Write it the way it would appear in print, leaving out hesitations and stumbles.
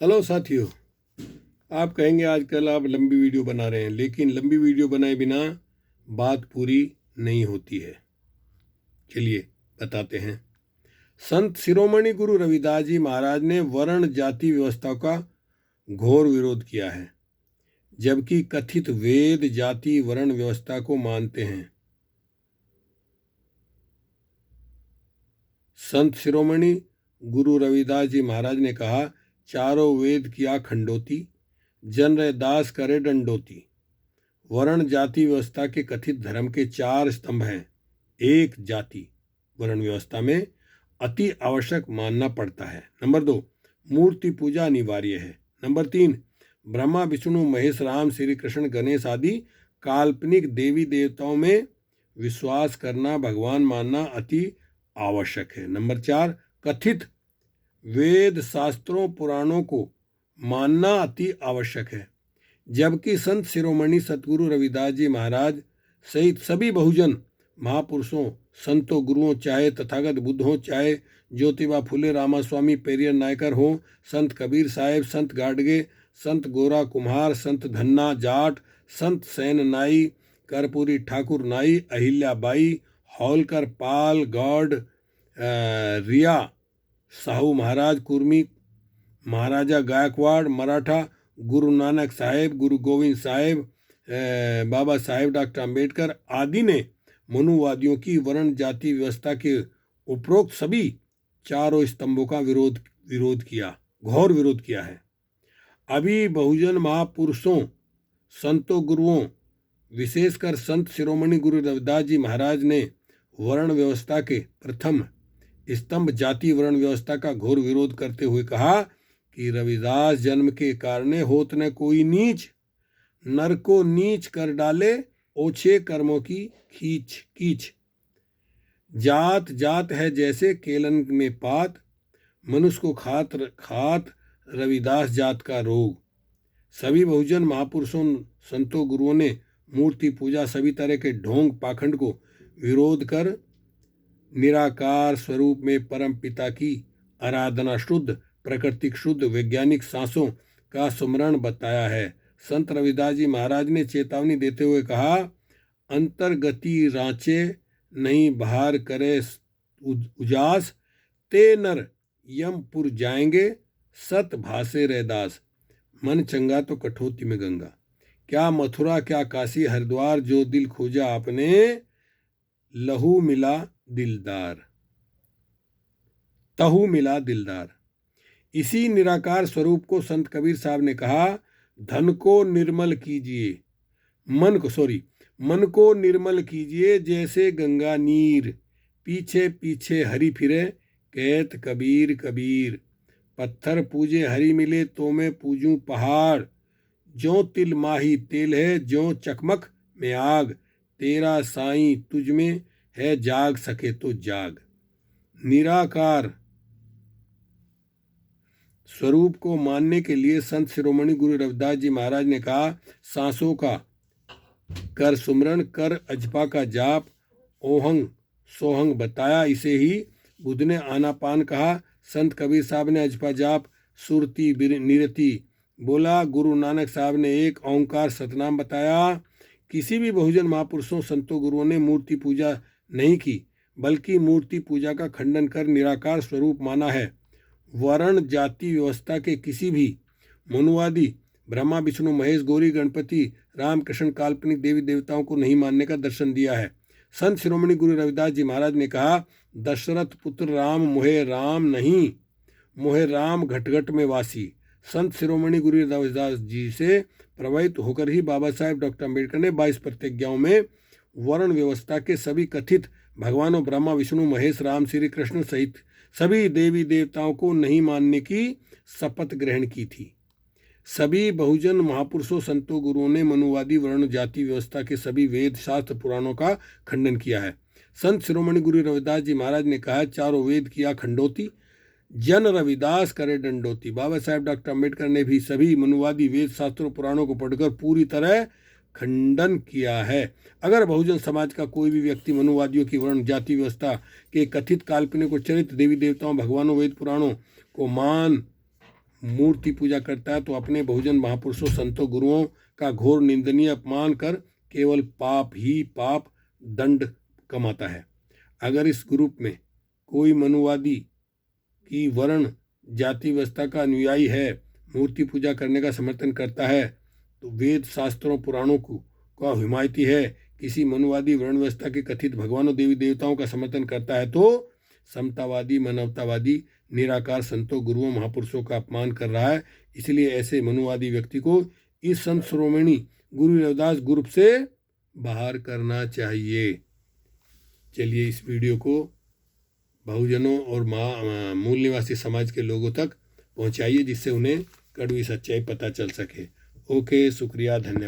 Hello साथियों, आप कहेंगे आजकल आप लंबी वीडियो बना रहे हैं, लेकिन लंबी वीडियो बनाए बिना बात पूरी नहीं होती है। चलिए बताते हैं। संत शिरोमणि गुरु रविदास जी महाराज ने वर्ण जाति व्यवस्था का घोर विरोध किया है, जबकि कथित वेद जाति वर्ण व्यवस्था को मानते हैं। संत शिरोमणि गुरु रविदास जी महाराज ने कहा, चारों वेद किया खंडोती, जन रे दास करे दंडोती। वर्ण जाति व्यवस्था के कथित धर्म के 4 स्तंभ हैं। 1. जाति वर्ण व्यवस्था में अति आवश्यक मानना पड़ता है। नंबर 2. मूर्ति पूजा अनिवार्य है। नंबर 3. ब्रह्मा विष्णु महेश राम श्री कृष्ण गणेश आदि काल्पनिक देवी देवताओं में विश्वास करना, भगवान मानना अति आवश्यक है। नंबर 4. कथित वेद शास्त्रों पुराणों को मानना अति आवश्यक है। जबकि संत शिरोमणि सतगुरु रविदास जी महाराज सहित सभी बहुजन महापुरुषों, संतों, गुरुओं, चाहे तथागत बुद्ध हो, चाहे ज्योतिबा फुले रामास्वामी पेरियर नायकर हो, संत कबीर साहेब, संत गाडगे, संत गोरा कुम्हार, संत धन्ना जाट, संत सैन नाई, कर्पूरी ठाकुर नाई, अहिल्याबाई होलकर, पाल गौड, रिया साहू महाराज कुर्मी, महाराजा गायकवाड़ मराठा, गुरु नानक साहेब, गुरु गोविंद साहेब, बाबा साहेब डॉक्टर अंबेडकर आदि ने मनुवादियों की वर्ण जाति व्यवस्था के उपरोक्त सभी चारों स्तंभों का विरोध किया, घोर विरोध किया है। अभी बहुजन महापुरुषों, संतों, गुरुओं, विशेषकर संत शिरोमणि गुरु रविदास जी महाराज ने वर्ण व्यवस्था के प्रथम स्तंभ जाति वर्ण व्यवस्था का घोर विरोध करते हुए कहा कि रविदास जन्म के कारणे होत न कोई नीच, नर को नीच कर डाले, ओछे कर्मों की खींच कीच। जात जात है जैसे केलन में पात, मनुष्य को खात रविदास जात का रोग। सभी बहुजन महापुरुषों, संतों, गुरुओं ने मूर्ति पूजा, सभी तरह के ढोंग पाखंड को विरोध कर निराकार स्वरूप में परम पिता की आराधना शुद्ध, प्राकृतिक शुद्ध, वैज्ञानिक सांसों का सुमरण बताया है। संत रविदास जी महाराज ने चेतावनी देते हुए कहा, अंतर्गति रांचे नहीं बाहर करे उजास, ते नर यमपुर जाएंगे, सत भासे रैदास। मन चंगा तो कठौती में गंगा। क्या मथुरा क्या काशी हरिद्वार, जो दिल खोजा आपने, लहू मिला दिलदार, तहु मिला दिलदार। इसी निराकार स्वरूप को संत कबीर साहब ने कहा, धन को निर्मल कीजिए, मन को निर्मल कीजिए, जैसे गंगा नीर, पीछे पीछे हरि फिरे, कहत कबीर कबीर। पत्थर पूजे हरि मिले, तो मैं पूजूं पहाड़, जो तिल माही तेल है, जो चकमक में आग, तेरा साईं तुझ में है, जाग सके तो जाग। निराकार स्वरूप को मानने के लिए संत शिरोमणि गुरु रविदास जी महाराज ने कहा, सांसों का कर सुमरण, कर अजपा का जाप, ओहंग सोहंग बताया, इसे ही बुद्ध ने आनापान कहा। संत कबीर साहब ने अजपा जाप, सुरती निरति बोला। गुरु नानक साहब ने एक ओंकार सतनाम बताया। किसी भी बहुजन महापुरुषों, संतों, गुरुओं ने मूर्ति पूजा नहीं की, बल्कि मूर्ति पूजा का खंडन कर निराकार स्वरूप माना है। वर्ण जाति व्यवस्था के किसी भी मनुवादी ब्रह्मा विष्णु महेश गौरी गणपति राम कृष्ण काल्पनिक देवी देवताओं को नहीं मानने का दर्शन दिया है। संत शिरोमणि गुरु रविदास जी महाराज ने कहा, दशरथ पुत्र राम मोहे राम नहीं, मोहे राम घट घट में वासी। संत शिरोमणि गुरु रविदास जी से प्रभावित होकर ही बाबा साहेब डॉक्टर अंबेडकर ने 22 प्रतिज्ञाओं में वर्ण व्यवस्था के सभी कथित भगवानों ब्रह्मा विष्णु महेश राम श्री कृष्ण सहित सभी देवी देवताओं को नहीं मानने की शपथ ग्रहण की थी। सभी बहुजन महापुरुषों, संतों, गुरुओं ने मनुवादी वर्ण जाति व्यवस्था के सभी वेद शास्त्र पुराणों का खंडन किया है। संत शिरोमणि गुरु रविदास जी महाराज ने कहा, चारों वेद किया खंडोती, जन रविदास करे दंडोती। बाबा साहेब डॉक्टर अंबेडकर ने भी सभी मनुवादी वेद शास्त्रों पुराणों को पढ़कर पूरी तरह खंडन किया है। अगर बहुजन समाज का कोई भी व्यक्ति मनुवादियों की वर्ण जाति व्यवस्था के कथित काल्पनिक और चरित्र देवी देवताओं, भगवानों, वेद पुराणों को मूर्ति पूजा करता है तो अपने बहुजन महापुरुषों संतों गुरुओं का घोर निंदनीय अपमान कर केवल पाप ही पाप दंड कमाता है। अगर इस ग्रुप में कोई मनुवादी की वर्ण जाति व्यवस्था का अनुयायी है, मूर्ति पूजा करने का समर्थन करता है, तो वेद शास्त्रों पुराणों का हिमायती है, किसी मनुवादी वर्ण व्यवस्था के कथित भगवानों देवी देवताओं का समर्थन करता है, तो समतावादी मानवतावादी निराकार संतों गुरुओं महापुरुषों का अपमान कर रहा है। इसलिए ऐसे मनुवादी व्यक्ति को इस संत श्रोमणी गुरु रविदास ग्रुप से बाहर करना चाहिए। चलिए इस वीडियो को बहुजनों और मूल निवासी समाज के लोगों तक पहुंचाइए, जिससे उन्हें कड़वी सच्चाई पता चल सके। ओके, शुक्रिया, धन्यवाद।